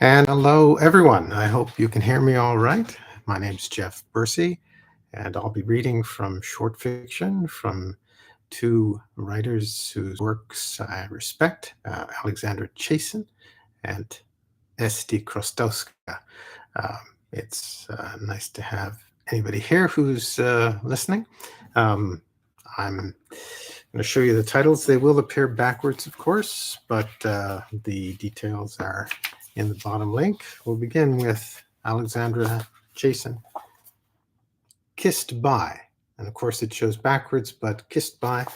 And hello, everyone. I hope you can hear me all right. My name's Jeff Bursey, and I'll be reading from short fiction from two writers whose works I respect, Alexandra Chasin and S.D. Chrostowska. Um, it's nice to have anybody here who's listening. Um, I'm going to show you the titles. They will appear backwards, of course, but the details are in the bottom link. We'll begin with Alexandra Chasin, Kissed By. And of course, it shows backwards, but Kissed By,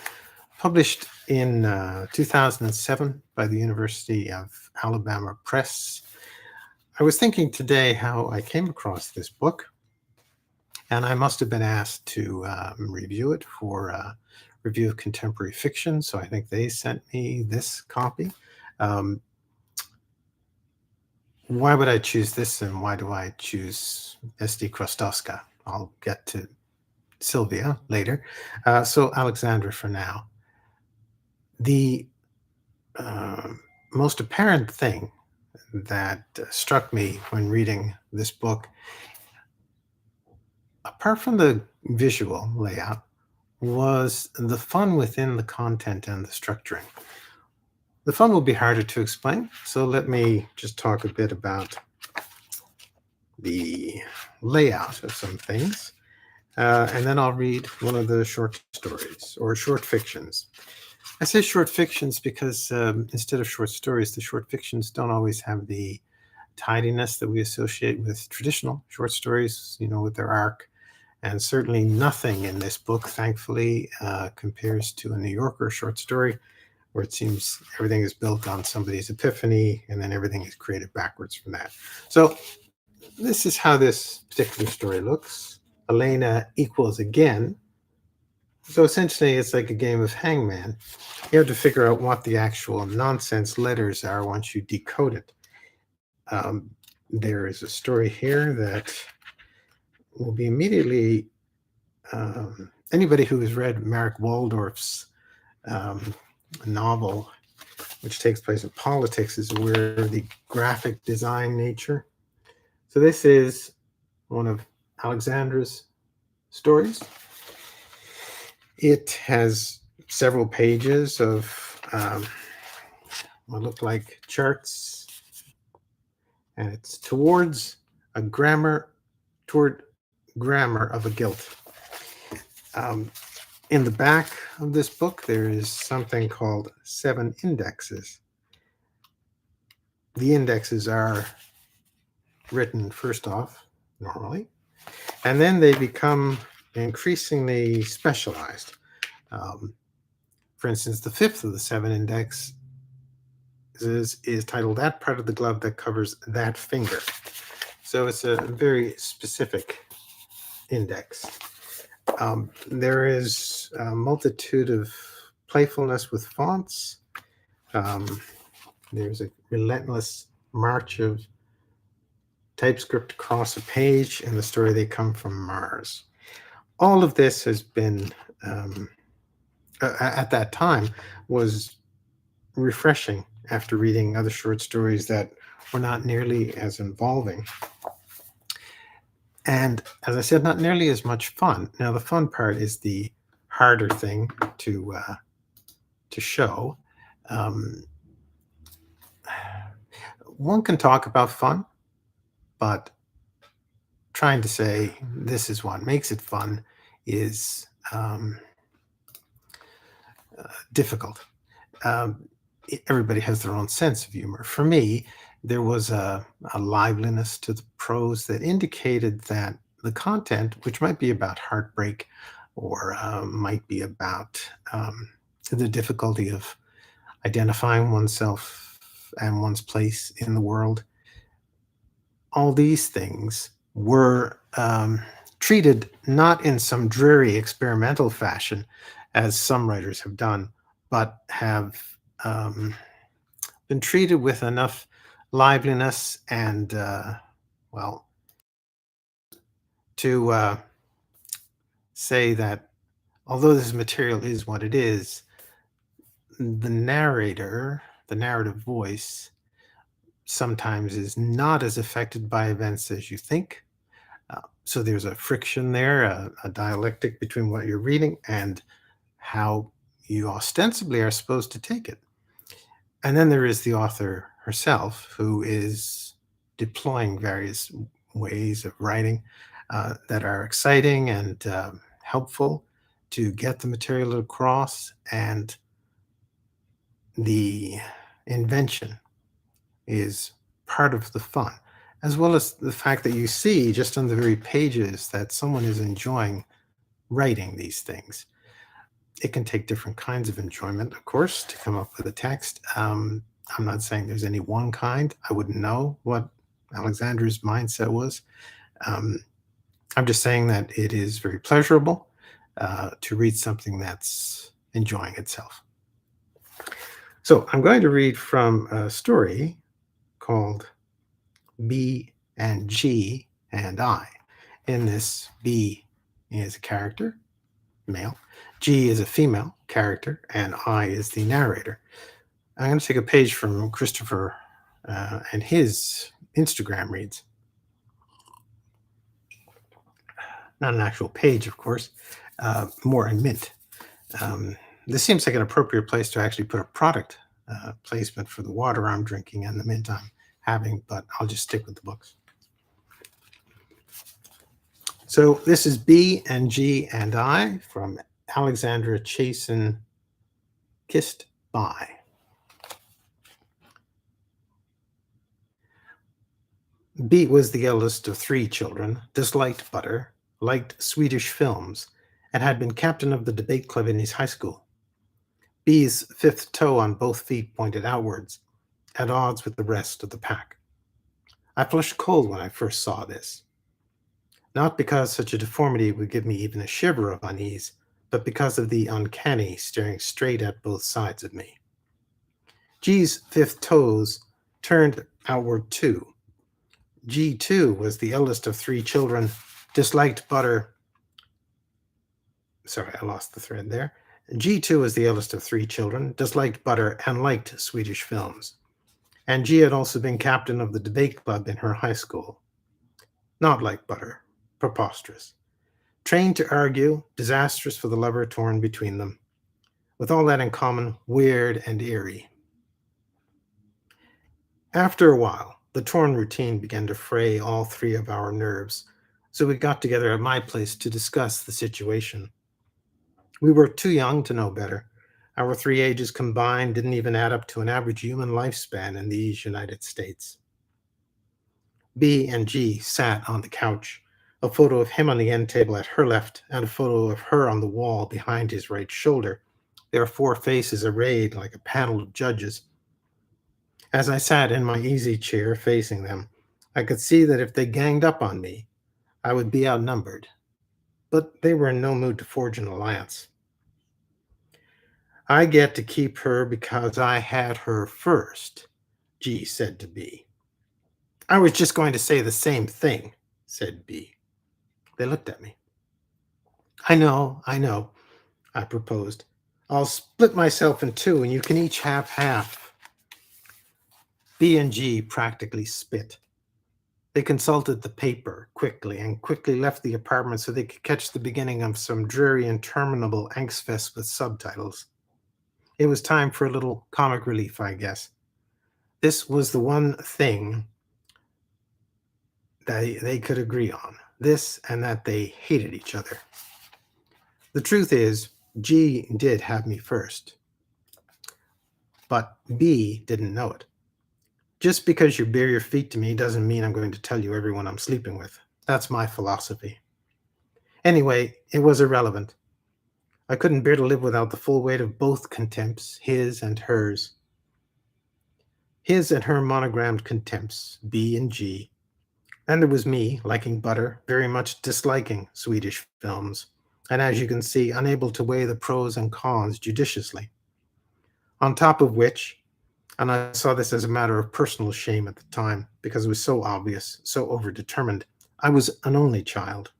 published in 2007 by the University of Alabama Press. I was thinking today how I came across this book, and I must have been asked to review it for review of contemporary fiction. So I think they sent me this copy. Why would I choose this, and why do I choose S.D. Chrostowska? I'll get to Sylvia later. So Alexandra for now. The most apparent thing that struck me when reading this book, apart from the visual layout, was the fun within the content and the structuring. The fun will be harder to explain, so let me just talk a bit about the layout of some things, and then I'll read one of the short stories or short fictions. I say short fictions because instead of short stories, the short fictions don't always have the tidiness that we associate with traditional short stories, with their arc. And certainly nothing in this book, thankfully, compares to a New Yorker short story, where it seems everything is built on somebody's epiphany and then everything is created backwards from that. So this is how this particular story looks. Elena equals again. So essentially, it's like a game of hangman. You have to figure out what the actual nonsense letters are once you decode it. There is a story here that will be immediately anybody who has read Marek Waldorf's novel, which takes place in politics, is aware of the graphic design nature. So this is one of Alexandra's stories. It has several pages of what look like charts, and it's toward grammar of a guilt. In the back of this book, there is something called 7 indexes. The indexes are written first off normally, and then they become increasingly specialized. For instance, the 5th of the 7 indexes is titled "That Part of the Glove That Covers That Finger." So it's a very specific index. There is a multitude of playfulness with fonts. There's a relentless march of TypeScript across a page. In the story, they come from Mars. All of this has been, at that time, was refreshing after reading other short stories that were not nearly as involving. And as I said, not nearly as much fun. Now, the fun part is the harder thing to show. One can talk about fun, but trying to say this is what makes it fun is difficult. Everybody has their own sense of humor. For me, there was a liveliness to the prose that indicated that the content, which might be about heartbreak or might be about the difficulty of identifying oneself and one's place in the world, all these things were treated not in some dreary experimental fashion, as some writers have done, but have been treated with enough liveliness and, to say that although this material is what it is, the narrator, the narrative voice, sometimes is not as affected by events as you think. So there's a friction there, a dialectic between what you're reading and how you ostensibly are supposed to take it. And then there is the author herself, who is deploying various ways of writing that are exciting and helpful to get the material across. And the invention is part of the fun, as well as the fact that you see just on the very pages that someone is enjoying writing these things. It can take different kinds of enjoyment, of course, to come up with a text. I'm not saying there's any one kind. I wouldn't know what Alexandra's mindset was. Um, I'm just saying that it is very pleasurable to read something that's enjoying itself. So I'm going to read from a story called B and G and I. In this, B is a character, male. G is a female character, and I is the narrator. I'm going to take a page from Christopher and his Instagram reads. Not an actual page, of course, more in mint. This seems like an appropriate place to actually put a product placement for the water I'm drinking and the mint I'm having, but I'll just stick with the books. So this is B and G and I from Alexandra Chasin, Kissed By. B was the eldest of 3 children, disliked butter, liked Swedish films, and had been captain of the debate club in his high school. B's 5th toe on both feet pointed outwards, at odds with the rest of the pack. I flushed cold when I first saw this. Not because such a deformity would give me even a shiver of unease, but because of the uncanny staring straight at both sides of me. G's 5th toes turned outward too. G, too, was the eldest of 3 children, disliked butter. Sorry, I lost the thread there. G, too, was the eldest of 3 children, disliked butter, and liked Swedish films. And G had also been captain of the debate club in her high school. Not like butter. Preposterous. Trained to argue, disastrous for the lover torn between them. With all that in common, weird and eerie. After a while, the torn routine began to fray all 3 of our nerves, so we got together at my place to discuss the situation. We were too young to know better. Our 3 ages combined didn't even add up to an average human lifespan in these United States. B and G sat on the couch, a photo of him on the end table at her left and a photo of her on the wall behind his right shoulder, their 4 faces arrayed like a panel of judges. As I sat in my easy chair facing them, I could see that if they ganged up on me, I would be outnumbered. But they were in no mood to forge an alliance. I get to keep her because I had her first, G said to B. I was just going to say the same thing, said B. They looked at me. I know, I proposed. I'll split myself in 2 and you can each have half. B and G practically spit. They consulted the paper quickly and quickly left the apartment so they could catch the beginning of some dreary, interminable angstfest with subtitles. It was time for a little comic relief, I guess. This was the one thing that they could agree on. This and that they hated each other. The truth is, G did have me first. But B didn't know it. Just because you bare your feet to me doesn't mean I'm going to tell you everyone I'm sleeping with. That's my philosophy. Anyway, it was irrelevant. I couldn't bear to live without the full weight of both contempts, his and hers. His and her monogrammed contempts, B and G. And there was me, liking butter, very much disliking Swedish films, and as you can see, unable to weigh the pros and cons judiciously. On top of which, and I saw this as a matter of personal shame at the time because it was so obvious, so overdetermined, I was an only child.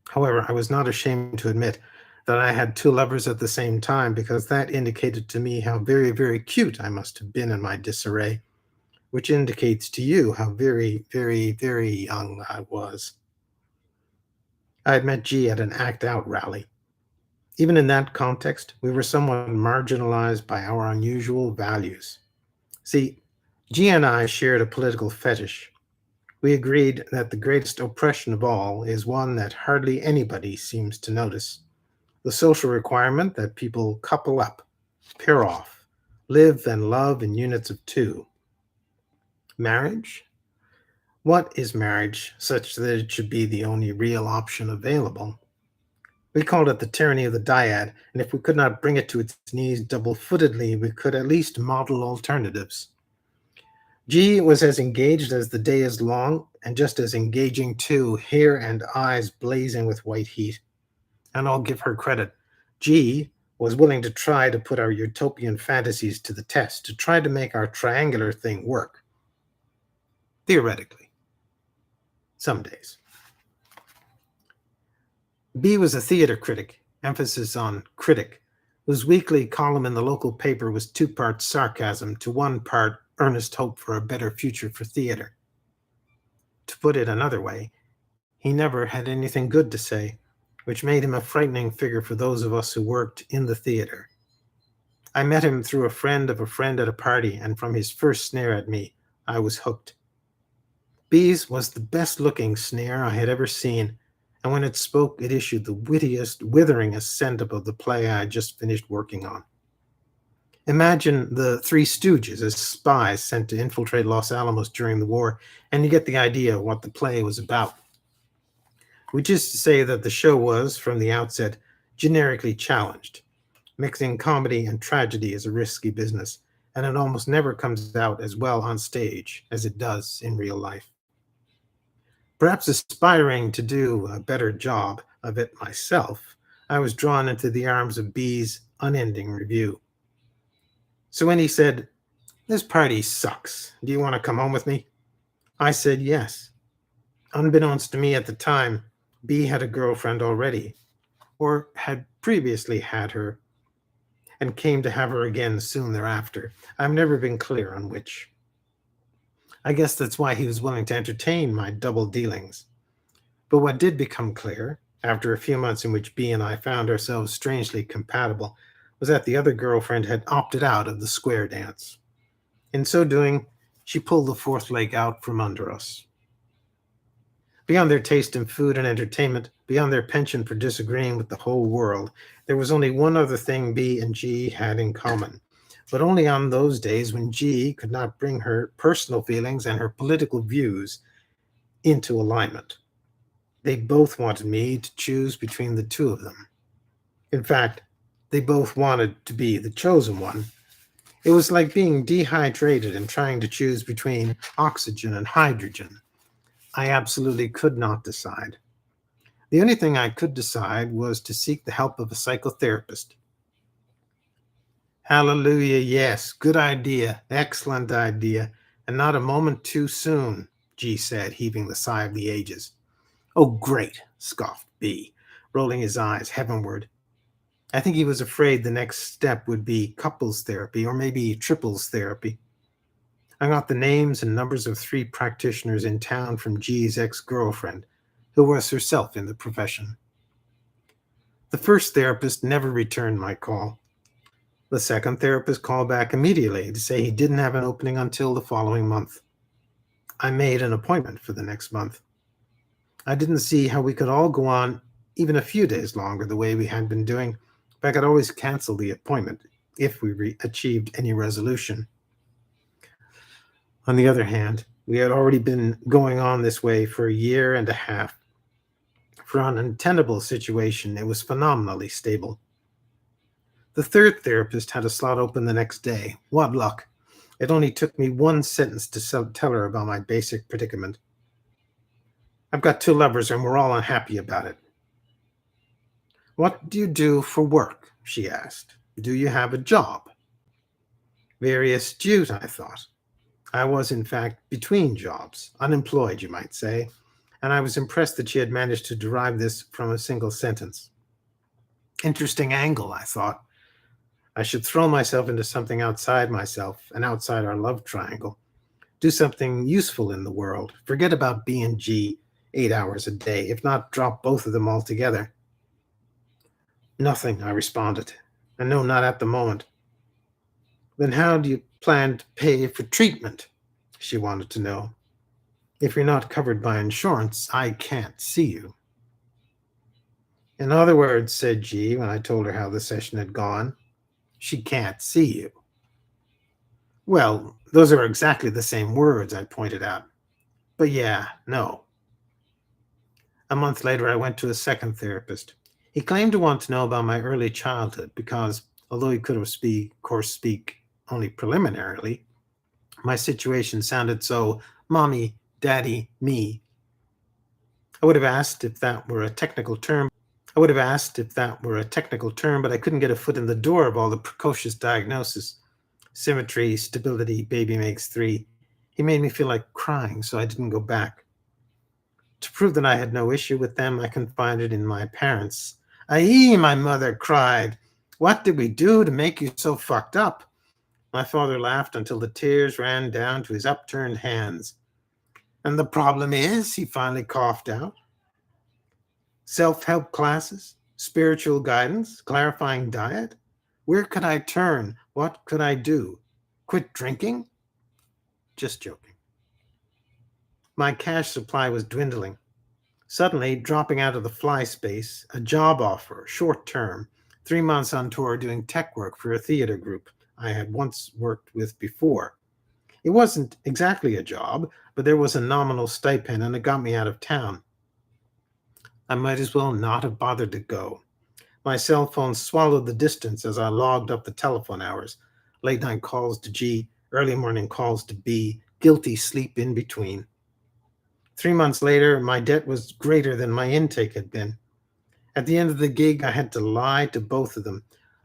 However, I was not ashamed to admit that I had 2 lovers at the same time because that indicated to me how very, very cute I must have been in my disarray. which indicates to you how very, very, very young I was. I had met G at an Act Out rally. Even in that context, we were somewhat marginalized by our unusual values. See, G and I shared a political fetish. We agreed that the greatest oppression of all is one that hardly anybody seems to notice: the social requirement that people couple up, pair off, live and love in units of two. Marriage? What is marriage such that it should be the only real option available? We called it the tyranny of the dyad, and if we could not bring it to its knees double-footedly, we could at least model alternatives. G was as engaged as the day is long, and just as engaging too, hair and eyes blazing with white heat. And I'll give her credit. G was willing to try to put our utopian fantasies to the test, to try to make our triangular thing work. Theoretically. Some days. B was a theater critic, emphasis on critic, whose weekly column in the local paper was 2 parts sarcasm to 1 part earnest hope for a better future for theater. To put it another way, he never had anything good to say, which made him a frightening figure for those of us who worked in the theater. I met him through a friend of a friend at a party, and from his first sneer at me, I was hooked. B's was the best-looking sneer I had ever seen, and when it spoke, it issued the wittiest, witheringest send-up of the play I had just finished working on. Imagine the Three Stooges as spies sent to infiltrate Los Alamos during the war, and you get the idea of what the play was about. We just say that the show was, from the outset, generically challenged. Mixing comedy and tragedy is a risky business, and it almost never comes out as well on stage as it does in real life. Perhaps aspiring to do a better job of it myself, I was drawn into the arms of B's unending review. So when he said, "This party sucks. Do you want to come home with me?" I said yes. Unbeknownst to me at the time, B had a girlfriend already, or had previously had her, and came to have her again soon thereafter. I've never been clear on which. I guess that's why he was willing to entertain my double dealings. But what did become clear, after a few months in which B and I found ourselves strangely compatible, was that the other girlfriend had opted out of the square dance. In so doing, she pulled the 4th leg out from under us. Beyond their taste in food and entertainment, beyond their penchant for disagreeing with the whole world, there was only one other thing B and G had in common, but only on those days when G could not bring her personal feelings and her political views into alignment. They both wanted me to choose between the two of them. In fact, they both wanted to be the chosen one. It was like being dehydrated and trying to choose between oxygen and hydrogen. I absolutely could not decide. The only thing I could decide was to seek the help of a psychotherapist. Hallelujah, yes, good idea, excellent idea, and not a moment too soon, G said, heaving the sigh of the ages. Oh, great, scoffed B, rolling his eyes heavenward. I think he was afraid the next step would be couples therapy, or maybe triples therapy. I got the names and numbers of 3 practitioners in town from G's ex-girlfriend, who was herself in the profession. The first therapist never returned my call. The second therapist called back immediately to say he didn't have an opening until the following month. I made an appointment for the next month. I didn't see how we could all go on even a few days longer the way we had been doing, but I could always cancel the appointment if we achieved any resolution. On the other hand, we had already been going on this way for a year and a half. For an untenable situation, it was phenomenally stable. The third therapist had a slot open the next day. What luck! It only took me 1 sentence to tell her about my basic predicament. I've got 2 lovers and we're all unhappy about it. What do you do for work? She asked. Do you have a job? Very astute, I thought. I was, in fact, between jobs, unemployed, you might say, and I was impressed that she had managed to derive this from a single sentence. Interesting angle, I thought. I should throw myself into something outside myself and outside our love triangle. Do something useful in the world. Forget about B&G 8 hours a day, if not drop both of them altogether. Nothing, I responded. And no, not at the moment. Then how do you plan to pay for treatment? She wanted to know. If you're not covered by insurance, I can't see you. In other words, said G, when I told her how the session had gone, she can't see you. Well, those are exactly the same words, I pointed out. But yeah, no. A month later, I went to a second therapist. He claimed to want to know about my early childhood because, although he could speak only preliminarily, my situation sounded so mommy, daddy, me. I would have asked if that were a technical term, but I couldn't get a foot in the door of all the precocious diagnosis. Symmetry, stability, baby makes three. He made me feel like crying, so I didn't go back. To prove that I had no issue with them, I confided in my parents. Aye, my mother cried. What did we do to make you so fucked up? My father laughed until the tears ran down to his upturned hands. And the problem is, he finally coughed out, self-help classes, spiritual guidance, clarifying diet. Where could I turn? What could I do? Quit drinking? Just joking. My cash supply was dwindling. Suddenly, dropping out of the fly space, a job offer, short term, 3 months on tour doing tech work for a theater group I had once worked with before. It wasn't exactly a job, but there was a nominal stipend and it got me out of town. I might as well not have bothered to go. My cell phone swallowed the distance as I logged up the telephone hours. Late night calls to G, early morning calls to B, guilty sleep in between. 3 months later, my debt was greater than my intake had been. At the end of the gig, I had to lie to both of them.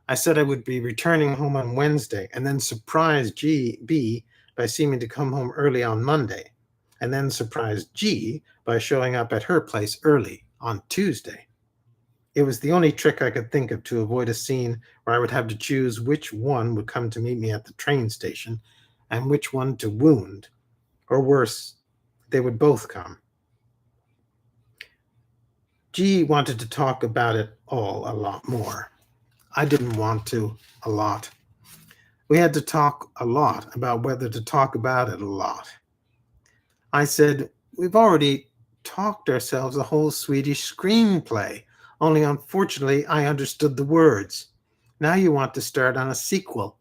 I said I would be returning home on Wednesday and then surprise B by seeming to come home early on Monday, and then surprise G by showing up at her place early on Tuesday. It was the only trick I could think of to avoid a scene where I would have to choose which one would come to meet me at the train station and which one to wound, or worse, they would both come. G wanted to talk about it all a lot more. I didn't want to a lot. We had to talk a lot about whether to talk about it a lot. I said, we've already talked ourselves a whole Swedish screenplay, only unfortunately I understood the words. Now you want to start on a sequel.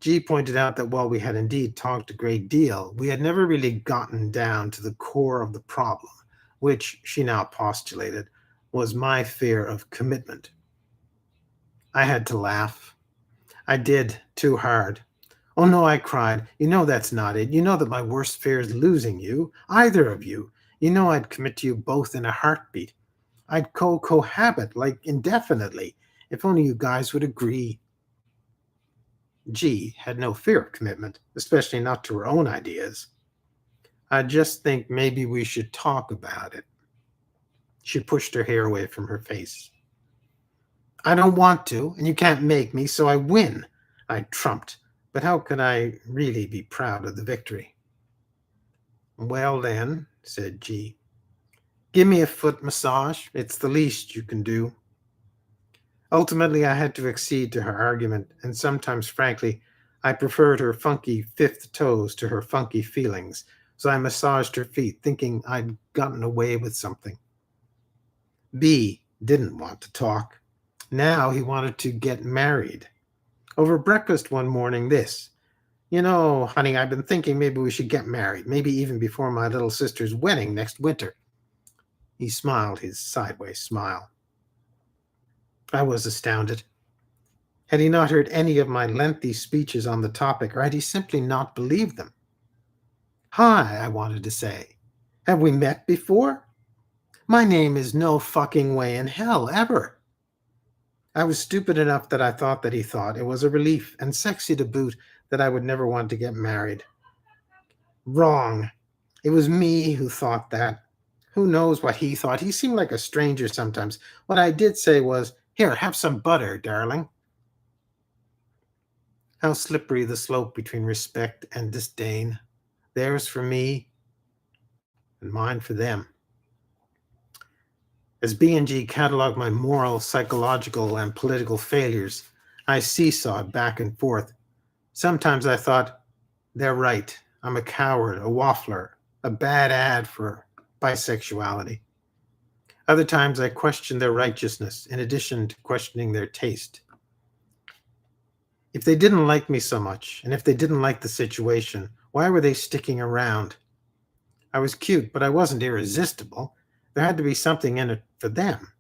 G pointed out that while we had indeed talked a great deal, we had never really gotten down to the core of the problem, which, she now postulated, was my fear of commitment. I had to laugh. I did, too hard. Oh no, I cried. You know that's not it. You know that my worst fear is losing you, either of you. You know I'd commit to you both in a heartbeat. I'd cohabit, like indefinitely, if only you guys would agree. G had no fear of commitment, especially not to her own ideas. I just think maybe we should talk about it. She pushed her hair away from her face. I don't want to, and you can't make me, so I win. I trumped, but how could I really be proud of the victory? Well then, said G, give me a foot massage. It's the least you can do. Ultimately, I had to accede to her argument, and sometimes, frankly, I preferred her funky fifth toes to her funky feelings, so I massaged her feet, thinking I'd gotten away with something. B didn't want to talk. Now he wanted to get married. Over breakfast one morning, this, you know, honey, I've been thinking maybe we should get married, maybe even before my little sister's wedding next winter. He smiled his sideways smile. I was astounded. Had he not heard any of my lengthy speeches on the topic, or had he simply not believed them? Hi, I wanted to say. Have we met before? My name is no fucking way in hell, ever. I was stupid enough that I thought that he thought it was a relief, and sexy to boot, that I would never want to get married. Wrong. It was me who thought that. Who knows what he thought? He seemed like a stranger sometimes. What I did say was, here, have some butter, darling. How slippery the slope between respect and disdain, theirs for me and mine for them. As B&G cataloged my moral, psychological, and political failures, I seesawed back and forth. Sometimes I thought, they're right. I'm a coward, a waffler, a bad ad for bisexuality. Other times I questioned their righteousness in addition to questioning their taste. If they didn't like me so much, and if they didn't like the situation, why were they sticking around? I was cute, but I wasn't irresistible. There had to be something in it for them.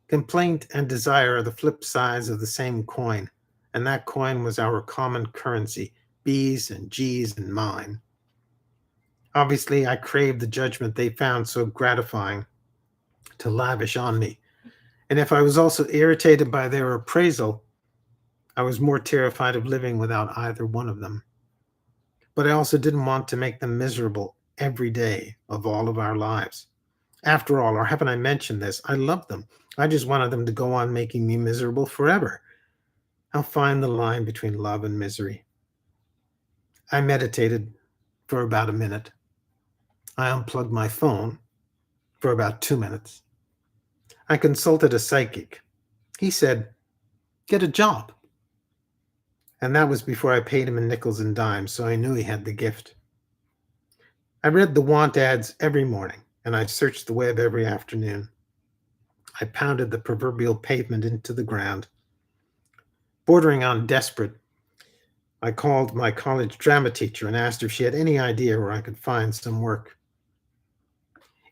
Complaint and desire are the flip sides of the same coin, and that coin was our common currency, B's and G's and mine. Obviously, I craved the judgment they found so gratifying to lavish on me. And if I was also irritated by their appraisal, I was more terrified of living without either one of them. But I also didn't want to make them miserable every day of all of our lives. After all, or haven't I mentioned this, I loved them. I just wanted them to go on making me miserable forever. How fine the line between love and misery. I meditated for about a minute. I unplugged my phone for about 2 minutes. I consulted a psychic. He said, get a job. And that was before I paid him in nickels and dimes, so I knew he had the gift. I read the want ads every morning, and I searched the web every afternoon. I pounded the proverbial pavement into the ground. Bordering on desperate, I called my college drama teacher and asked her if she had any idea where I could find some work.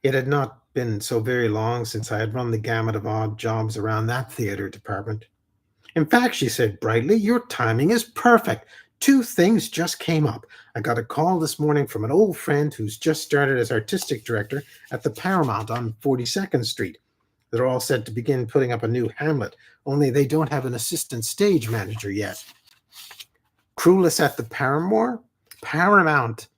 It had not been so very long since I had run the gamut of odd jobs around that theater department. In fact, she said brightly, your timing is perfect. 2 things just came up. I got a call this morning from an old friend who's just started as artistic director at the Paramount on 42nd Street. They're all set to begin putting up a new Hamlet, only they don't have an assistant stage manager yet. Crewless at the Paramount.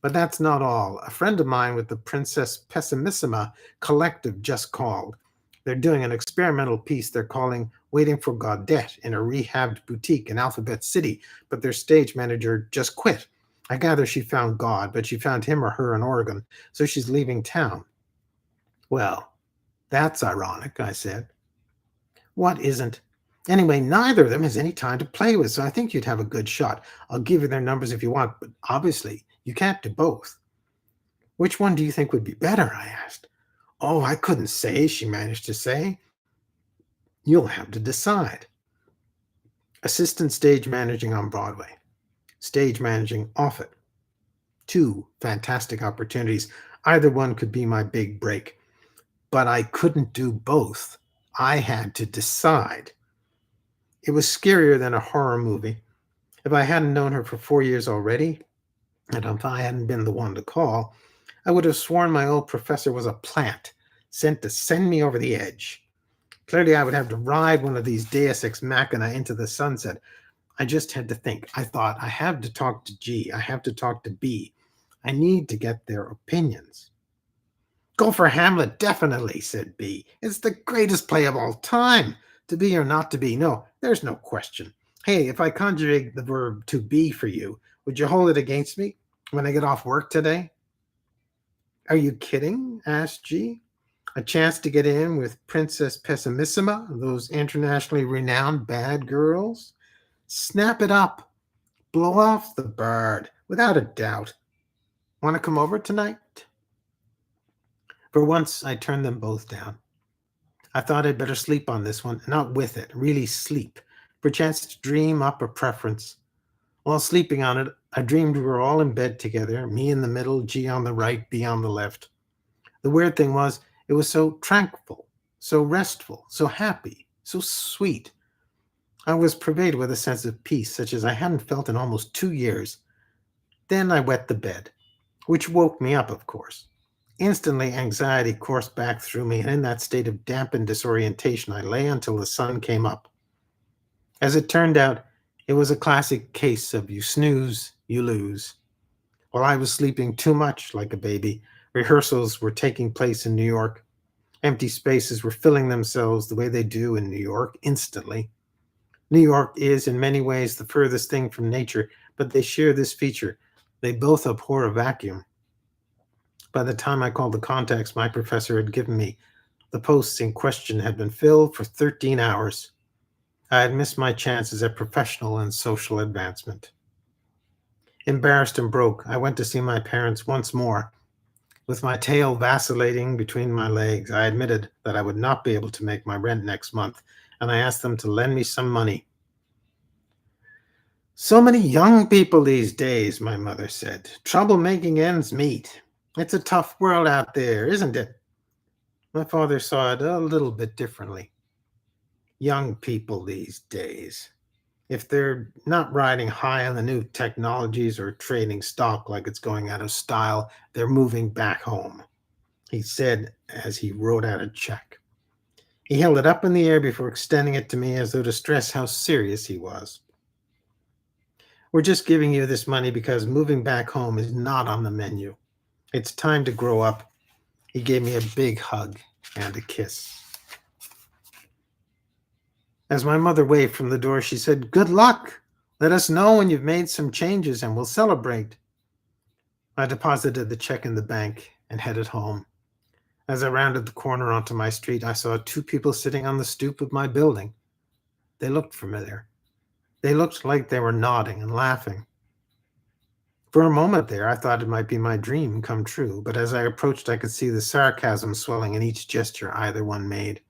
But that's not all. A friend of mine with the Princess Pessimissima collective just called. They're doing an experimental piece they're calling Waiting for Gaudette in a rehabbed boutique in Alphabet City, but their stage manager just quit. I gather she found God, but she found him or her in Oregon, so she's leaving town. Well, that's ironic, I said. What isn't? Anyway, neither of them has any time to play with, so I think you'd have a good shot. I'll give you their numbers if you want, but obviously you can't do both. Which one do you think would be better? I asked. Oh, I couldn't say, she managed to say. You'll have to decide. Assistant stage managing on Broadway. Stage managing off it. 2 fantastic opportunities. Either one could be my big break. But I couldn't do both. I had to decide. It was scarier than a horror movie. If I hadn't known her for 4 years already, and if I hadn't been the one to call, I would have sworn my old professor was a plant, sent to send me over the edge. Clearly, I would have to ride one of these Deus Ex Machina into the sunset. I just had to think. I thought, I have to talk to G. I have to talk to B. I need to get their opinions. Go for Hamlet, definitely, said B. It's the greatest play of all time. To be or not to be, no, there's no question. Hey, if I conjugate the verb to be for you, would you hold it against me when I get off work today? Are you kidding? Asked G. A chance to get in with Princess Pessimissima, those internationally renowned bad girls? Snap it up. Blow off the bird, without a doubt. Want to come over tonight? For once, I turned them both down. I thought I'd better sleep on this one, not with it, really sleep, perchance to dream up a preference. While sleeping on it, I dreamed we were all in bed together, me in the middle, G on the right, B on the left. The weird thing was, it was so tranquil, so restful, so happy, so sweet. I was pervaded with a sense of peace such as I hadn't felt in almost 2 years. Then I wet the bed, which woke me up, of course. Instantly, anxiety coursed back through me, and in that state of dampened disorientation, I lay until the sun came up. As it turned out, it was a classic case of you snooze, you lose. While I was sleeping too much like a baby, rehearsals were taking place in New York. Empty spaces were filling themselves the way they do in New York, instantly. New York is, in many ways, the furthest thing from nature, but they share this feature. They both abhor a vacuum. By the time I called the contacts my professor had given me, the posts in question had been filled for 13 hours. I had missed my chances at professional and social advancement. Embarrassed and broke, I went to see my parents once more. With my tail vacillating between my legs, I admitted that I would not be able to make my rent next month, and I asked them to lend me some money. "So many young people these days," my mother said. "Trouble making ends meet. It's a tough world out there, isn't it?" My father saw it a little bit differently. Young people these days. If they're not riding high on the new technologies or trading stock like it's going out of style, they're moving back home, he said as he wrote out a check. He held it up in the air before extending it to me as though to stress how serious he was. "We're just giving you this money because moving back home is not on the menu. It's time to grow up." He gave me a big hug and a kiss. As my mother waved from the door, she said, "Good luck. Let us know when you've made some changes and we'll celebrate." I deposited the check in the bank and headed home. As I rounded the corner onto my street, I saw two people sitting on the stoop of my building. They looked familiar. They looked like they were nodding and laughing. For a moment there, I thought it might be my dream come true, but as I approached, I could see the sarcasm swelling in each gesture either one made.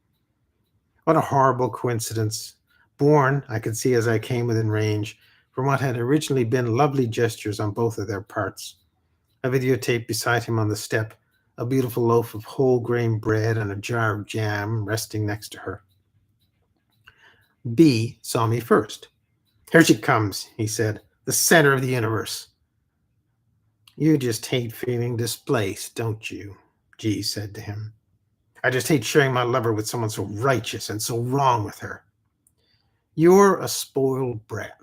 What a horrible coincidence. Born, I could see as I came within range, from what had originally been lovely gestures on both of their parts. A videotape beside him on the step, a beautiful loaf of whole grain bread and a jar of jam resting next to her. B saw me first. "Here she comes," he said, "the center of the universe." "You just hate feeling displaced, don't you?" G said to him. "I just hate sharing my lover with someone so righteous and so wrong with her." "You're a spoiled brat.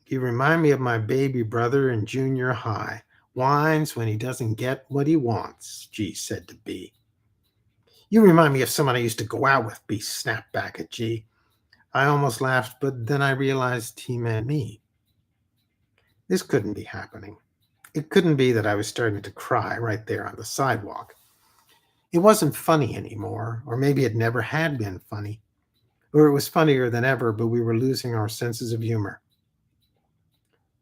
You remind me of my baby brother in junior high. Whines when he doesn't get what he wants," G said to B. "You remind me of someone I used to go out with," B snapped back at G. I almost laughed, but then I realized he meant me. This couldn't be happening. It couldn't be that I was starting to cry right there on the sidewalk. It wasn't funny anymore, or maybe it never had been funny. Or it was funnier than ever, but we were losing our senses of humor.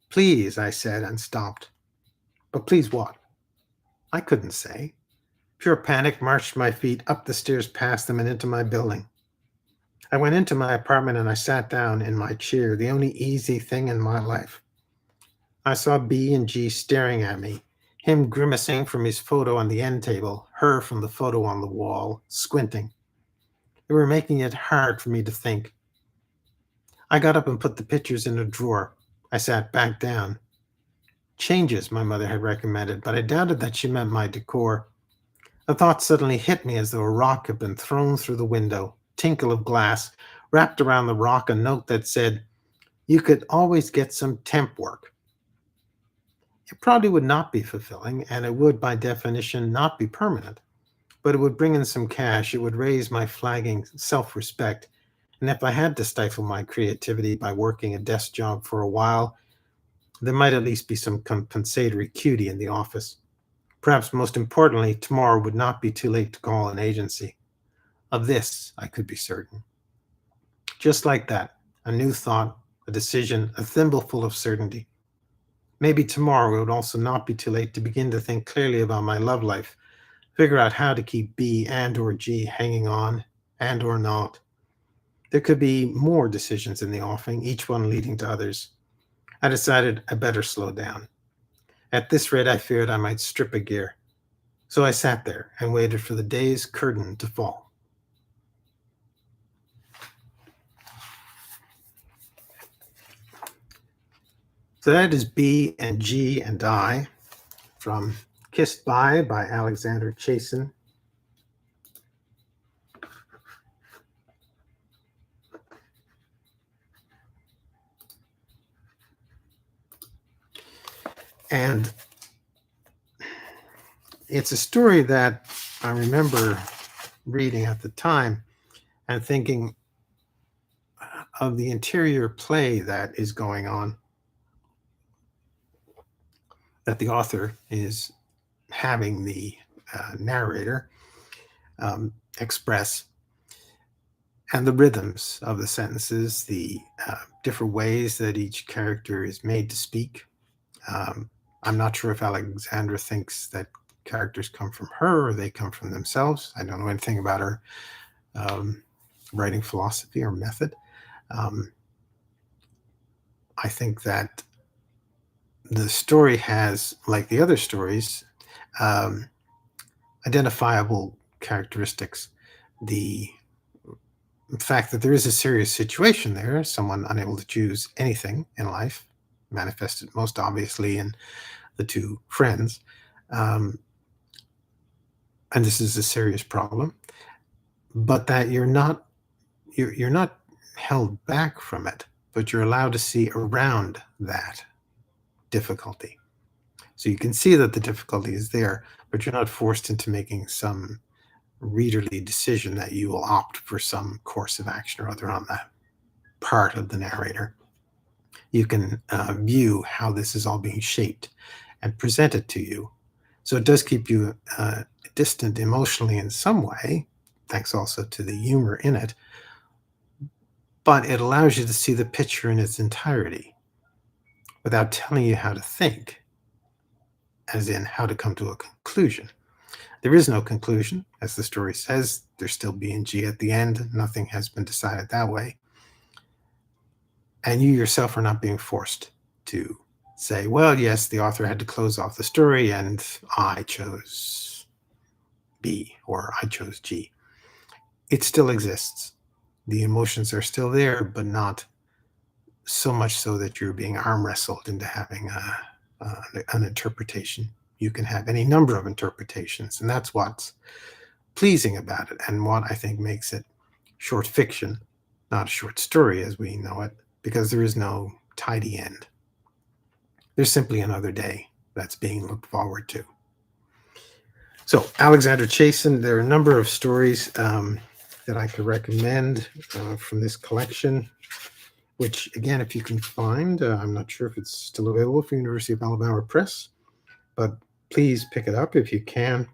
"Please," I said and stopped. But please what? I couldn't say. Pure panic marched my feet up the stairs past them and into my building. I went into my apartment and I sat down in my chair, the only easy thing in my life. I saw B and G staring at me, him grimacing from his photo on the end table, her from the photo on the wall, squinting. They were making it hard for me to think. I got up and put the pictures in a drawer. I sat back down. Changes, my mother had recommended, but I doubted that she meant my decor. A thought suddenly hit me as though a rock had been thrown through the window. Tinkle of glass. Wrapped around the rock a note that said, "You could always get some temp work." It probably would not be fulfilling, and it would, by definition, not be permanent. But it would bring in some cash, it would raise my flagging self-respect, and if I had to stifle my creativity by working a desk job for a while, there might at least be some compensatory cutie in the office. Perhaps most importantly, tomorrow would not be too late to call an agency. Of this, I could be certain. Just like that, a new thought, a decision, a thimbleful of certainty. Maybe tomorrow it would also not be too late to begin to think clearly about my love life, figure out how to keep B and or G hanging on, and or not. There could be more decisions in the offing, each one leading to others. I decided I better slow down. At this rate, I feared I might strip a gear. So I sat there and waited for the day's curtain to fall. So that is B and G and I from Kissed by Alexandra Chasin. And it's a story that I remember reading at the time and thinking, of the interior play that is going on, that the author is having the narrator express, and the rhythms of the sentences, the different ways that each character is made to speak. I'm not sure if Alexandra thinks that characters come from her or they come from themselves. I don't know anything about her writing philosophy or method. I think that the story has, like the other stories, identifiable characteristics. The fact that there is a serious situation there, someone unable to choose anything in life, manifested most obviously in the two friends. And this is a serious problem, but that you're not held back from it, but you're allowed to see around that difficulty. So you can see that the difficulty is there, but you're not forced into making some readerly decision that you will opt for some course of action or other on that part of the narrator. You can view how this is all being shaped and presented to you. So it does keep you distant emotionally in some way, thanks also to the humor in it, but it allows you to see the picture in its entirety without telling you how to think, as in how to come to a conclusion. There is no conclusion, as the story says. There's still B and G at the end. Nothing has been decided that way. And you yourself are not being forced to say, well, yes, the author had to close off the story and I chose B or I chose G. It still exists. The emotions are still there, but not so much so that you're being arm wrestled into having an interpretation. You can have any number of interpretations, and that's what's pleasing about it and what I think makes it short fiction, not a short story as we know it, because there is no tidy end. There's simply another day that's being looked forward to. So Alexandra Chasin, there are a number of stories that I could recommend from this collection, which, again, if you can find, I'm not sure if it's still available for University of Alabama Press, but please pick it up if you can.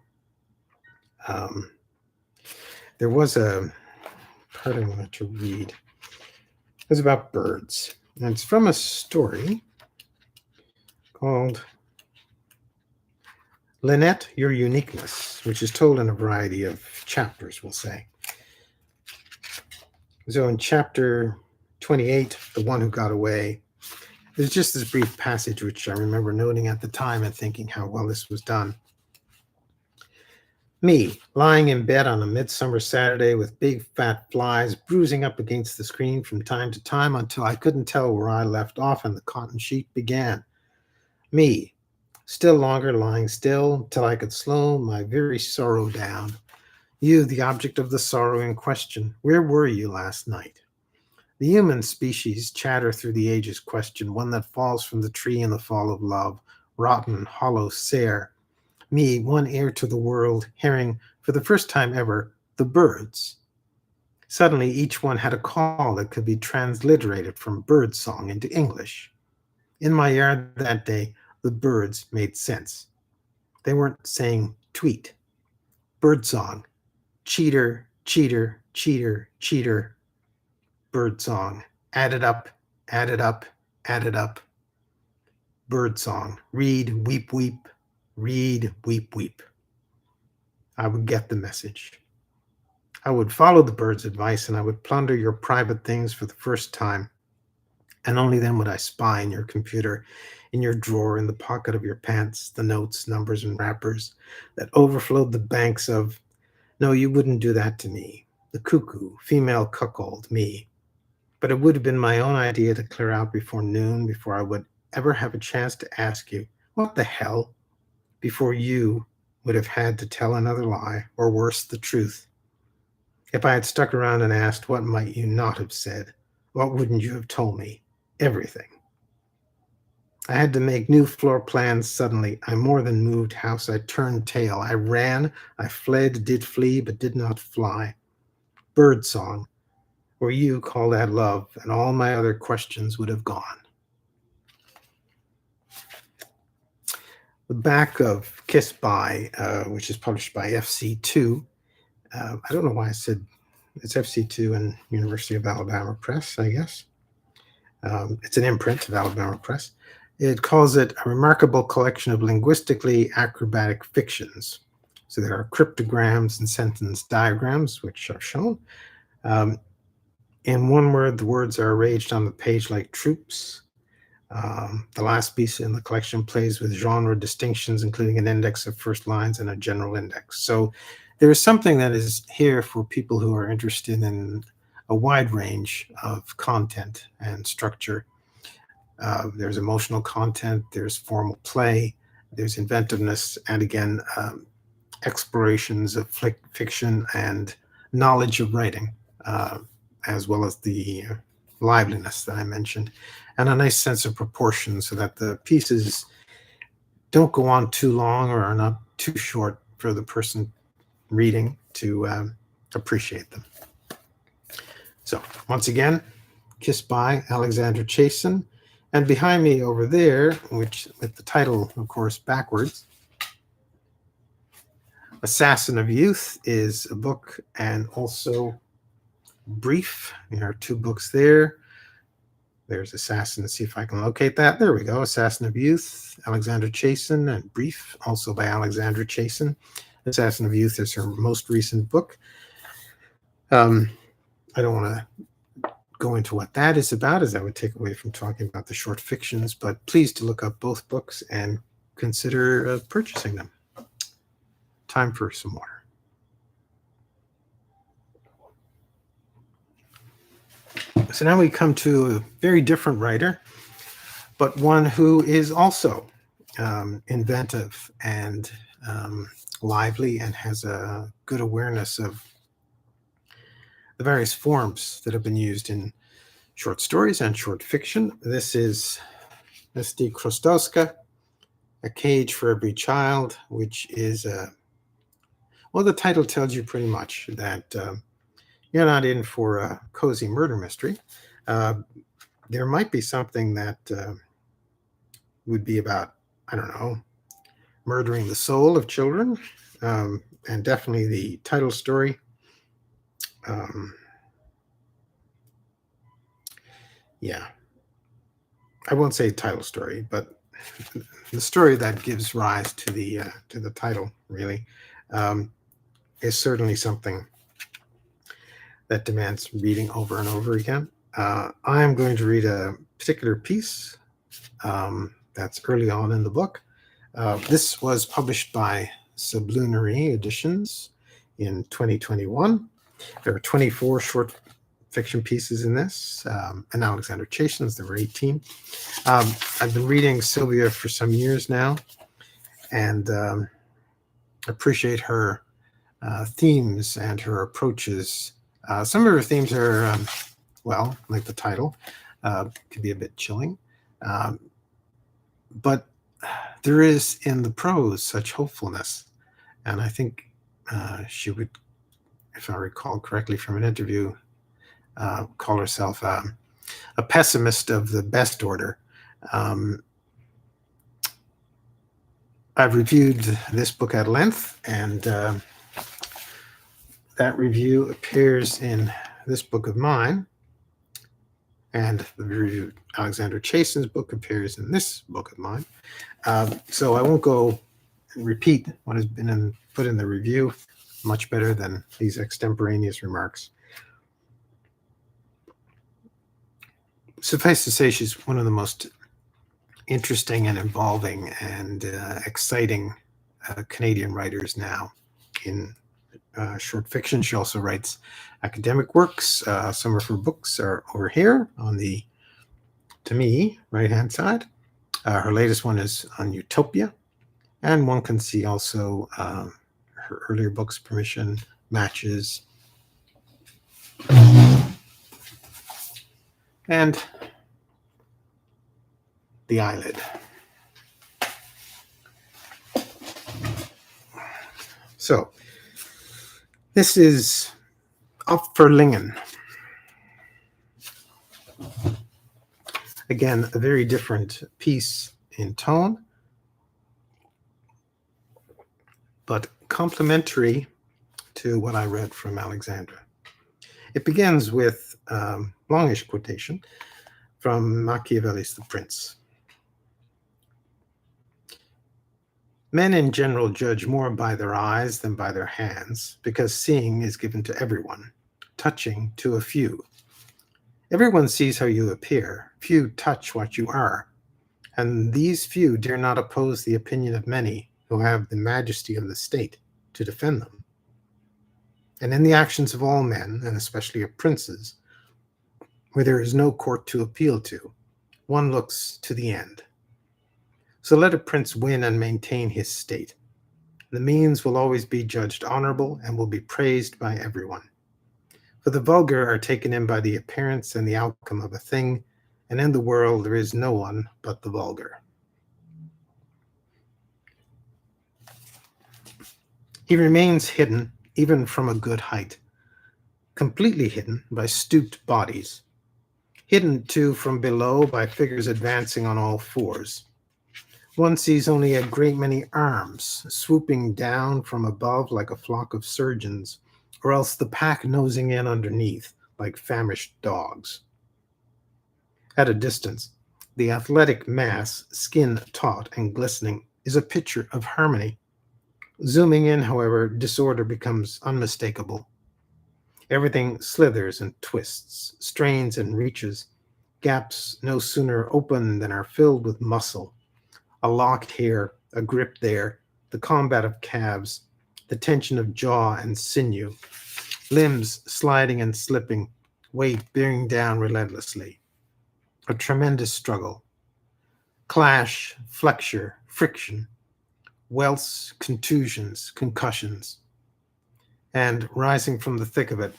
There was a part I wanted to read. It was about birds, and it's from a story called Lynette, Your Uniqueness, which is told in a variety of chapters, we'll say. So in chapter 28, The One Who Got Away, there's just this brief passage which I remember noting at the time and thinking how well this was done. Me, lying in bed on a midsummer Saturday with big fat flies bruising up against the screen from time to time until I couldn't tell where I left off and the cotton sheet began. Me, still longer lying still till I could slow my very sorrow down. You, the object of the sorrow in question, where were you last night? The human species chatter through the ages question, one that falls from the tree in the fall of love, rotten, hollow sere. Me, one heir to the world, hearing, for the first time ever, the birds. Suddenly, each one had a call that could be transliterated from bird song into English. In my yard that day, the birds made sense. They weren't saying tweet. Bird song. Cheater, cheater, cheater, cheater. Bird song. Added up, added up, added up. Bird song. Read, weep, weep. Read, weep, weep. I would get the message. I would follow the bird's advice and I would plunder your private things for the first time. And only then would I spy in your computer, in your drawer, in the pocket of your pants, the notes, numbers, and wrappers that overflowed the banks of, no, you wouldn't do that to me, the cuckoo, female cuckold, me. But it would have been my own idea to clear out before noon, before I would ever have a chance to ask you, what the hell? Before you would have had to tell another lie, or worse, the truth. If I had stuck around and asked, what might you not have said? What wouldn't you have told me? Everything. I had to make new floor plans suddenly. I more than moved house. I turned tail. I ran. I fled, did flee, but did not fly. Bird song. for you call that love, and all my other questions would have gone. The back of Kiss By, which is published by FC2. I don't know why I said it's FC2 and University of Alabama Press, I guess. It's an imprint of Alabama Press. It calls it a remarkable collection of linguistically acrobatic fictions. So there are cryptograms and sentence diagrams, which are shown. In one word, the words are arranged on the page like troops. The last piece in the collection plays with genre distinctions, including an index of first lines and a general index. So there is something that is here for people who are interested in a wide range of content and structure. There's emotional content, there's formal play, there's inventiveness, and again, explorations of fiction and knowledge of writing, as well as the liveliness that I mentioned, and a nice sense of proportion so that the pieces don't go on too long or are not too short for the person reading to appreciate them. So once again, Kiss By Alexandra Chasin. And behind me over there, which with the title, of course, backwards, Assassin of Youth is a book, and also Brief. There are two books there. There's Assassin. Let's see if I can locate that. There we go. Assassin of Youth, Alexandra Chasin, and Brief, also by Alexandra Chasin. Assassin of Youth is her most recent book. I don't want to go into what that is about, as that would take away from talking about the short fictions, but please to look up both books and consider purchasing them. Time for some more. So now we come to a very different writer, but one who is also inventive and lively and has a good awareness of the various forms that have been used in short stories and short fiction. This is Ms. Chrostowska, A Cage for Every Child, which is well, the title tells you pretty much that you're not in for a cozy murder mystery. There might be something that would be about, I don't know, murdering the soul of children, and definitely the title story. Yeah, I won't say title story, but the story that gives rise to the title really is certainly something that demands reading over and over again. I am going to read a particular piece that's early on in the book. This was published by Sublunary Editions in 2021. There are 24 short fiction pieces in this, and Alexandra Chasin's, there were 18. I've been reading Sylvia for some years now, and appreciate her themes and her approaches. Some of her themes are, well, like the title, could be a bit chilling, but there is in the prose such hopefulness, and I think she would, if I recall correctly from an interview, call herself a pessimist of the best order. I've reviewed this book at length, and that review appears in this book of mine, and the review Alexandra Chasin's book appears in this book of mine. So I won't go and repeat what has been put in the review, much better than these extemporaneous remarks. Suffice to say, she's one of the most interesting and involving and exciting Canadian writers now in short fiction. She also writes academic works. Some of her books are over here on the, to me, right-hand side. Her latest one is on utopia, and one can see also her earlier books, Permission, Matches, and The Eyelid. So this is Up for Lingen. Again, a very different piece in tone, but complementary to what I read from Alexandra. It begins with longish quotation from Machiavelli's The Prince. Men in general judge more by their eyes than by their hands, because seeing is given to everyone, touching to a few. Everyone sees how you appear, few touch what you are, and these few dare not oppose the opinion of many who have the majesty of the state to defend them. And in the actions of all men, and especially of princes, where there is no court to appeal to, one looks to the end. So let a prince win and maintain his state. The means will always be judged honorable and will be praised by everyone. For the vulgar are taken in by the appearance and the outcome of a thing, and in the world there is no one but the vulgar. He remains hidden, even from a good height, completely hidden by stooped bodies, hidden too from below by figures advancing on all fours. One sees only a great many arms swooping down from above like a flock of surgeons, or else the pack nosing in underneath like famished dogs. At a distance, the athletic mass, skin taut and glistening, is a picture of harmony. Zooming in, however, disorder becomes unmistakable. Everything slithers and twists, strains and reaches, gaps no sooner open than are filled with muscle. A lock here, a grip there, the combat of calves, the tension of jaw and sinew, limbs sliding and slipping, weight bearing down relentlessly. A tremendous struggle. Clash, flexure, friction, welts, contusions, concussions. And rising from the thick of it,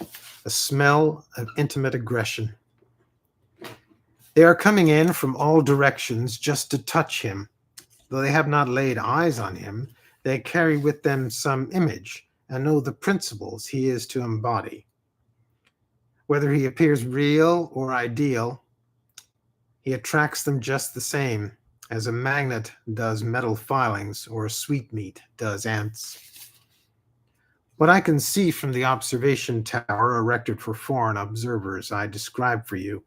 a smell of intimate aggression. They are coming in from all directions just to touch him. Though they have not laid eyes on him, they carry with them some image and know the principles he is to embody. Whether he appears real or ideal, he attracts them just the same, as a magnet does metal filings or a sweetmeat does ants. What I can see from the observation tower erected for foreign observers I describe for you.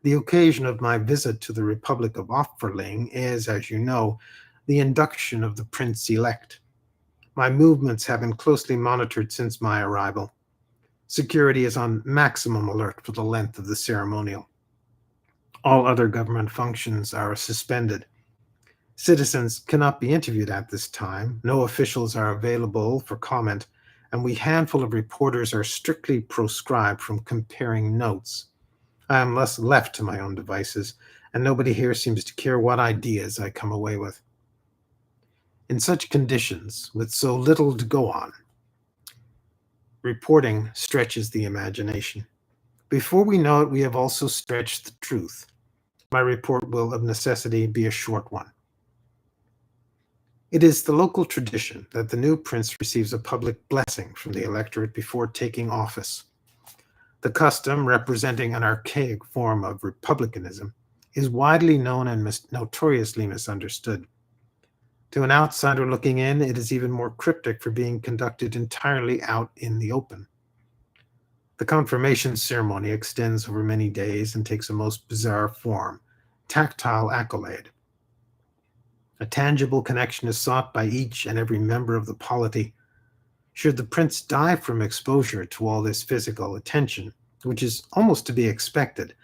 The occasion of my visit to the Republic of Opferling is, as you know, the induction of the prince-elect. My movements have been closely monitored since my arrival. Security is on maximum alert for the length of the ceremonial. All other government functions are suspended. Citizens cannot be interviewed at this time. No officials are available for comment, and we handful of reporters are strictly proscribed from comparing notes. I am thus left to my own devices, and nobody here seems to care what ideas I come away with. In such conditions, with so little to go on, reporting stretches the imagination. Before we know it, we have also stretched the truth. My report will, of necessity, be a short one. It is the local tradition that the new prince receives a public blessing from the electorate before taking office. The custom, representing an archaic form of republicanism, is widely known and notoriously misunderstood. To an outsider looking in, it is even more cryptic for being conducted entirely out in the open. The confirmation ceremony extends over many days and takes a most bizarre form, tactile accolade. A tangible connection is sought by each and every member of the polity. Should the prince die from exposure to all this physical attention, which is almost to be expected,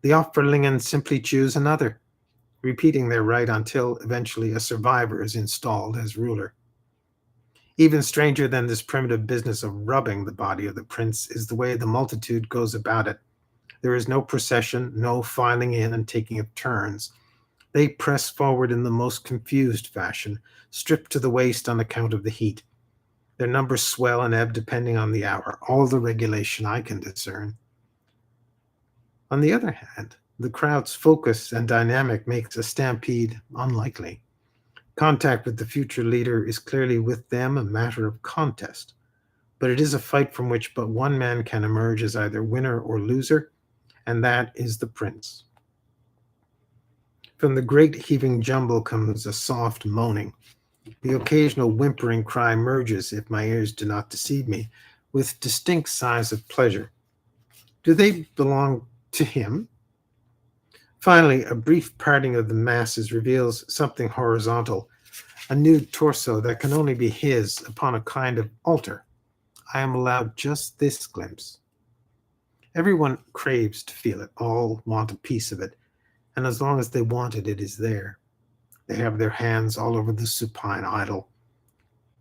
the Opferlingen simply choose another, repeating their right until eventually a survivor is installed as ruler. Even stranger than this primitive business of rubbing the body of the prince is the way the multitude goes about it. There is no procession, no filing in and taking of turns. They press forward in the most confused fashion, stripped to the waist on account of the heat. Their numbers swell and ebb depending on the hour, all the regulation I can discern. On the other hand, the crowd's focus and dynamic makes a stampede unlikely. Contact with the future leader is clearly with them a matter of contest, but it is a fight from which but one man can emerge as either winner or loser, and that is the prince. From the great heaving jumble comes a soft moaning. The occasional whimpering cry merges, if my ears do not deceive me, with distinct sighs of pleasure. Do they belong to him? Finally, a brief parting of the masses reveals something horizontal, a nude torso that can only be his upon a kind of altar. I am allowed just this glimpse. Everyone craves to feel it, all want a piece of it, and as long as they want it, it is there. They have their hands all over the supine idol.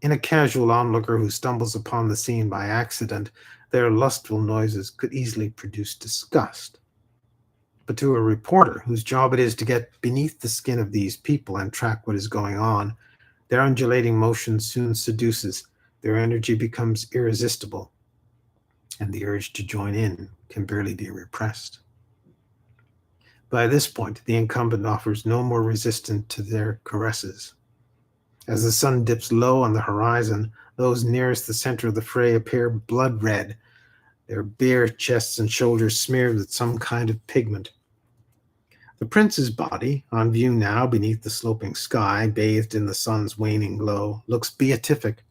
In a casual onlooker who stumbles upon the scene by accident, their lustful noises could easily produce disgust. But to a reporter whose job it is to get beneath the skin of these people and track what is going on, their undulating motion soon seduces, their energy becomes irresistible, and the urge to join in can barely be repressed. By this point, the incumbent offers no more resistance to their caresses. As the sun dips low on the horizon, those nearest the center of the fray appear blood red, their bare chests and shoulders smeared with some kind of pigment. The prince's body, on view now beneath the sloping sky, bathed in the sun's waning glow, looks beatific.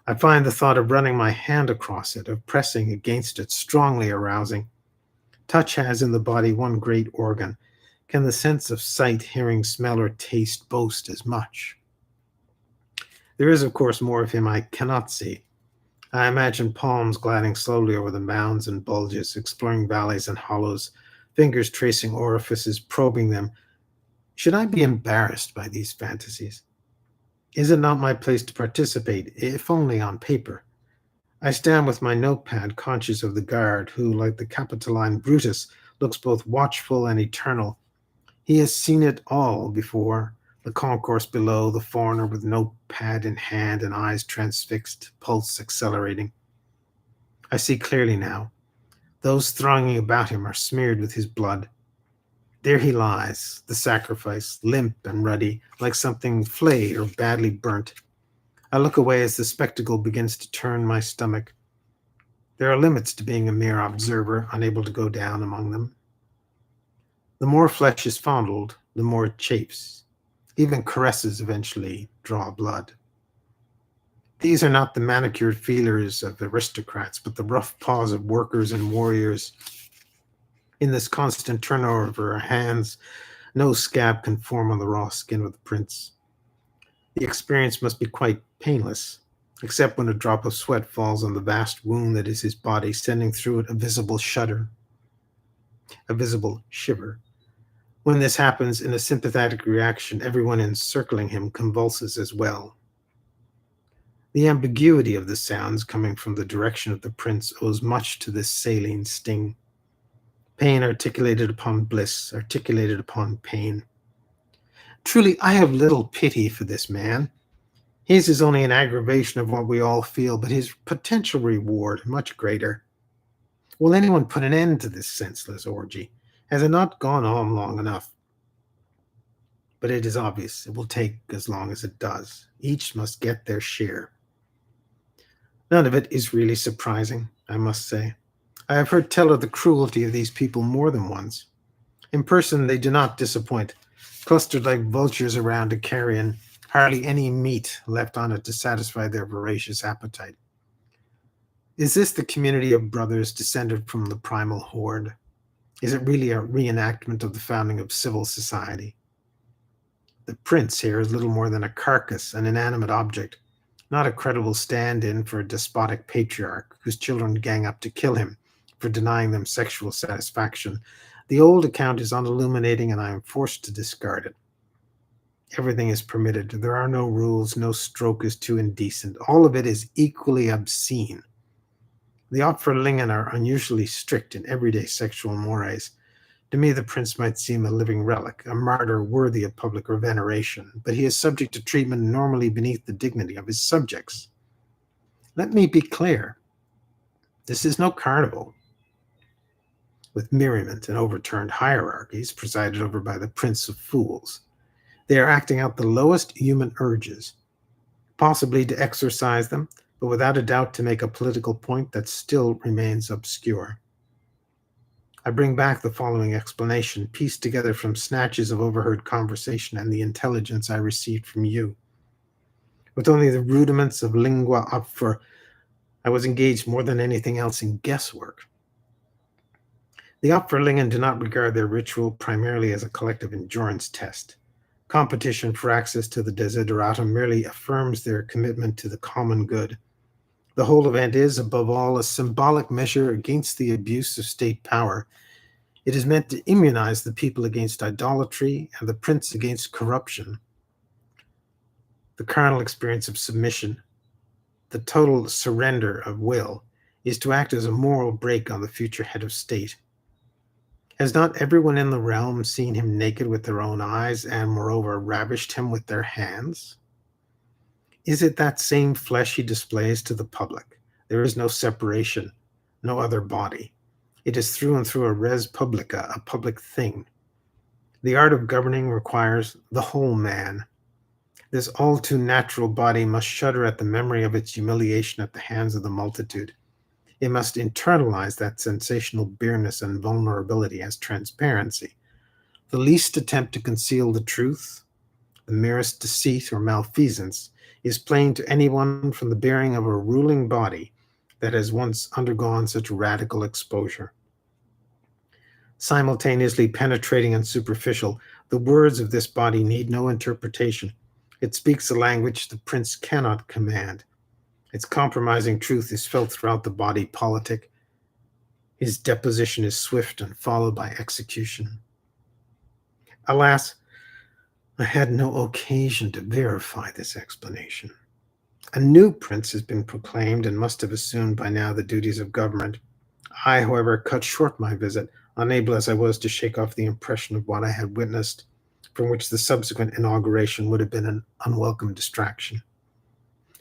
I find the thought of running my hand across it, of pressing against it, strongly arousing. Touch has in the body one great organ. Can the sense of sight, hearing, smell, or taste boast as much? There is, of course, more of him I cannot see. I imagine palms gliding slowly over the mounds and bulges, exploring valleys and hollows, fingers tracing orifices, probing them. Should I be embarrassed by these fantasies? Is it not my place to participate, if only on paper? I stand with my notepad, conscious of the guard, who, like the Capitoline Brutus, looks both watchful and eternal. He has seen it all before, the concourse below, the foreigner with notepad in hand and eyes transfixed, pulse accelerating. I see clearly now. Those thronging about him are smeared with his blood. There he lies, the sacrifice, limp and ruddy, like something flayed or badly burnt. I look away as the spectacle begins to turn my stomach. There are limits to being a mere observer, unable to go down among them. The more flesh is fondled, the more it chafes. Even caresses eventually draw blood. These are not the manicured feelers of aristocrats, but the rough paws of workers and warriors. In this constant turnover of our hands, no scab can form on the raw skin of the prince. The experience must be quite painless, except when a drop of sweat falls on the vast wound that is his body, sending through it a visible shudder, a visible shiver. When this happens, in a sympathetic reaction, everyone encircling him convulses as well. The ambiguity of the sounds coming from the direction of the prince owes much to this saline sting. Pain articulated upon bliss, articulated upon pain. Truly, I have little pity for this man. His is only an aggravation of what we all feel, but his potential reward much greater. Will anyone put an end to this senseless orgy? Has it not gone on long enough? But it is obvious it will take as long as it does. Each must get their share. None of it is really surprising, I must say. I have heard tell of the cruelty of these people more than once. In person, they do not disappoint, clustered like vultures around a carrion, hardly any meat left on it to satisfy their voracious appetite. Is this the community of brothers descended from the primal horde? Is it really a reenactment of the founding of civil society? The prince here is little more than a carcass, an inanimate object, not a credible stand-in for a despotic patriarch whose children gang up to kill him for denying them sexual satisfaction. The old account is unilluminating, and I am forced to discard it. Everything is permitted. There are no rules. No stroke is too indecent. All of it is equally obscene. The Opferlingen are unusually strict in everyday sexual mores. To me, the prince might seem a living relic, a martyr worthy of public veneration, but he is subject to treatment normally beneath the dignity of his subjects. Let me be clear. This is no carnival with merriment and overturned hierarchies presided over by the prince of fools. They are acting out the lowest human urges, possibly to exorcise them, but without a doubt to make a political point that still remains obscure. I bring back the following explanation, pieced together from snatches of overheard conversation and the intelligence I received from you. With only the rudiments of lingua opfer, I was engaged more than anything else in guesswork. The Opferlingen do not regard their ritual primarily as a collective endurance test. Competition for access to the desideratum merely affirms their commitment to the common good. The whole event is, above all, a symbolic measure against the abuse of state power. It is meant to immunize the people against idolatry and the prince against corruption. The carnal experience of submission, the total surrender of will, is to act as a moral brake on the future head of state. Has not everyone in the realm seen him naked with their own eyes, and moreover ravished him with their hands? Is it that same flesh he displays to the public? There is no separation, no other body. It is through and through a res publica, a public thing. The art of governing requires the whole man. This all too natural body must shudder at the memory of its humiliation at the hands of the multitude. It must internalize that sensational bareness and vulnerability as transparency. The least attempt to conceal the truth, the merest deceit or malfeasance, is plain to anyone from the bearing of a ruling body that has once undergone such radical exposure. Simultaneously penetrating and superficial, the words of this body need no interpretation. It speaks a language the prince cannot command. Its compromising truth is felt throughout the body politic. His deposition is swift and followed by execution. Alas, I had no occasion to verify this explanation. A new prince has been proclaimed and must have assumed by now the duties of government. I, however, cut short my visit, unable as I was to shake off the impression of what I had witnessed, from which the subsequent inauguration would have been an unwelcome distraction.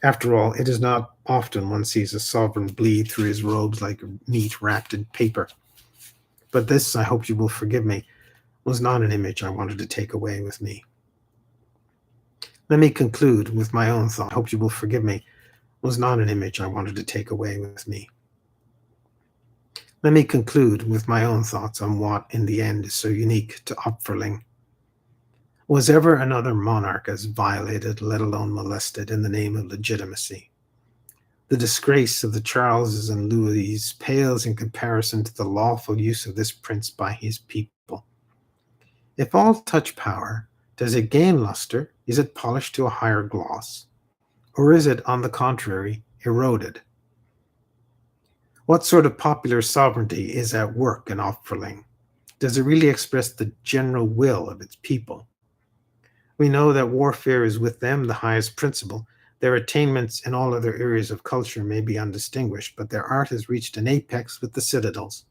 After all, it is not often one sees a sovereign bleed through his robes like meat wrapped in paper. But this, I hope you will forgive me, was not an image I wanted to take away with me. Let me conclude with my own thought. I hope you will forgive me, was not an image I wanted to take away with me. Let me conclude with my own thoughts on what, in the end, is so unique to Opferling. Was ever another monarch as violated, let alone molested, in the name of legitimacy? The disgrace of the Charleses and Louis pales in comparison to the lawful use of this prince by his people. If all touch power, does it gain luster? Is it polished to a higher gloss? Or is it, on the contrary, eroded? What sort of popular sovereignty is at work in Opferling? Does it really express the general will of its people? We know that warfare is with them the highest principle. Their attainments in all other areas of culture may be undistinguished, but their art has reached an apex with the citadels.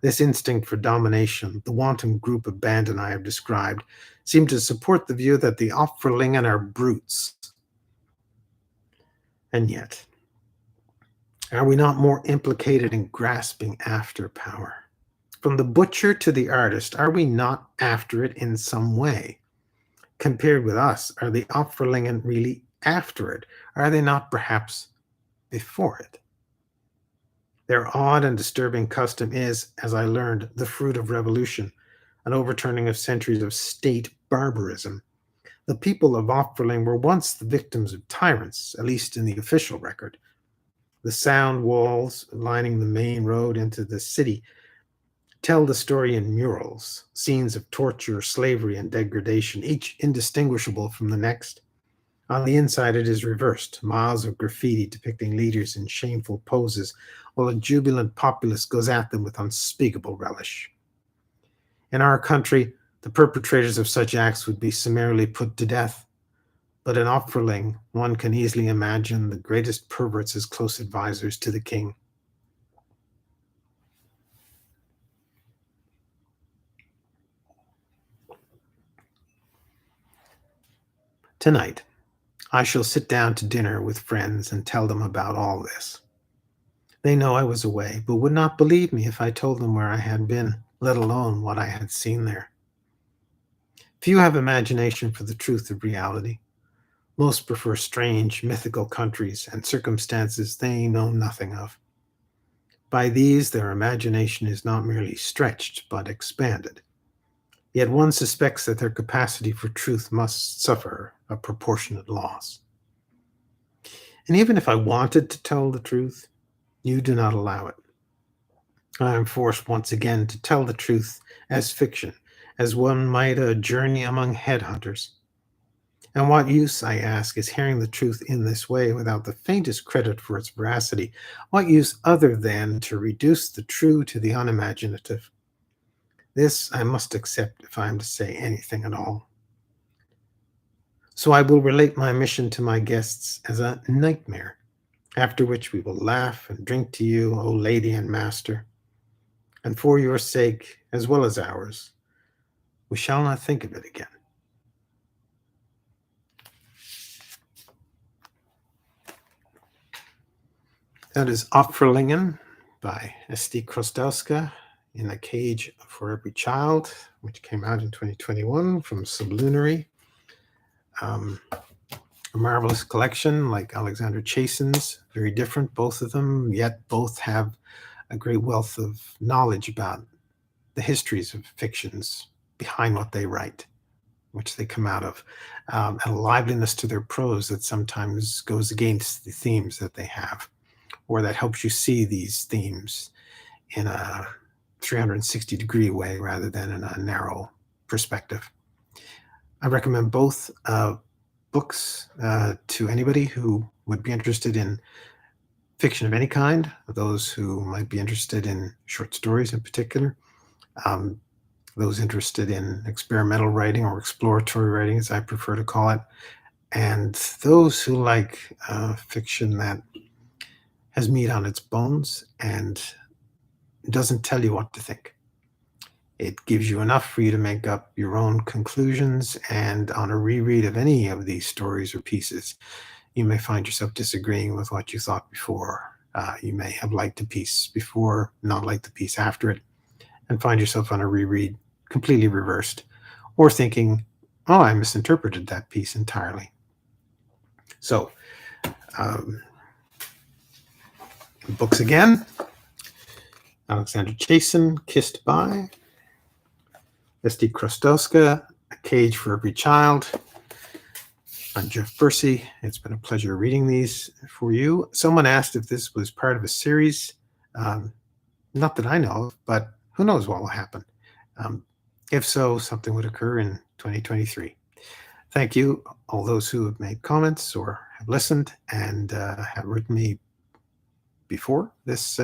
This instinct for domination, the wanton group of bandit I have described, seem to support the view that the Opferlingen are brutes. And yet, are we not more implicated in grasping after power? From the butcher to the artist, are we not after it in some way? Compared with us, are the Opferlingen really after it? Are they not perhaps before it? Their odd and disturbing custom is, as I learned, the fruit of revolution, an overturning of centuries of state barbarism. The people of Opferling were once the victims of tyrants, at least in the official record. The sound walls lining the main road into the city tell the story in murals, scenes of torture, slavery, and degradation, each indistinguishable from the next. On the inside, it is reversed, miles of graffiti depicting leaders in shameful poses, while a jubilant populace goes at them with unspeakable relish. In our country, the perpetrators of such acts would be summarily put to death, but in Opferling, one can easily imagine the greatest perverts as close advisors to the king. Tonight, I shall sit down to dinner with friends and tell them about all this. They know I was away, but would not believe me if I told them where I had been, let alone what I had seen there. Few have imagination for the truth of reality. Most prefer strange, mythical countries and circumstances they know nothing of. By these, their imagination is not merely stretched, but expanded. Yet one suspects that their capacity for truth must suffer a proportionate loss. And even if I wanted to tell the truth, you do not allow it. I am forced once again to tell the truth as fiction, as one might a journey among headhunters. And what use, I ask, is hearing the truth in this way without the faintest credit for its veracity? What use other than to reduce the true to the unimaginative? This I must accept if I am to say anything at all. So I will relate my mission to my guests as a nightmare, after which we will laugh and drink to you, O lady and master. And for your sake, as well as ours, we shall not think of it again. That is Opferlingen by S.D. Chrostowska, In a Cage for Every Child, which came out in 2021 from Sublunary. A marvelous collection like Alexandra Chasin's, very different, both of them, yet both have a great wealth of knowledge about the histories of fictions behind what they write, which they come out of, and a liveliness to their prose that sometimes goes against the themes that they have, or that helps you see these themes in a 360-degree way rather than in a narrow perspective. I recommend both books to anybody who would be interested in fiction of any kind, those who might be interested in short stories in particular, those interested in experimental writing or exploratory writing, as I prefer to call it, and those who like fiction that has meat on its bones and doesn't tell you what to think. It gives you enough for you to make up your own conclusions, and on a reread of any of these stories or pieces, you may find yourself disagreeing with what you thought before. You may have liked a piece before, not liked the piece after it, and find yourself on a reread completely reversed, or thinking, oh, I misinterpreted that piece entirely. So, books again. Alexandra Chasin, Kissed By. S.D. Chrostowska, A Cage for Every Child. I'm Jeff Bursey. It's been a pleasure reading these for you. Someone asked if this was part of a series. Not that I know of, but who knows what will happen. If so, something would occur in 2023. Thank you, all those who have made comments or have listened and have written me before this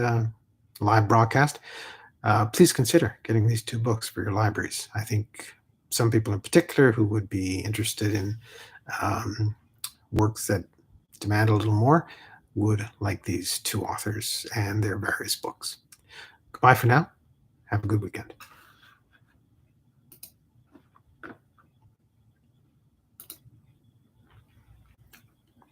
live broadcast. Please consider getting these two books for your libraries. I think some people in particular who would be interested in works that demand a little more would like these two authors and their various books. Goodbye for now. Have a good weekend.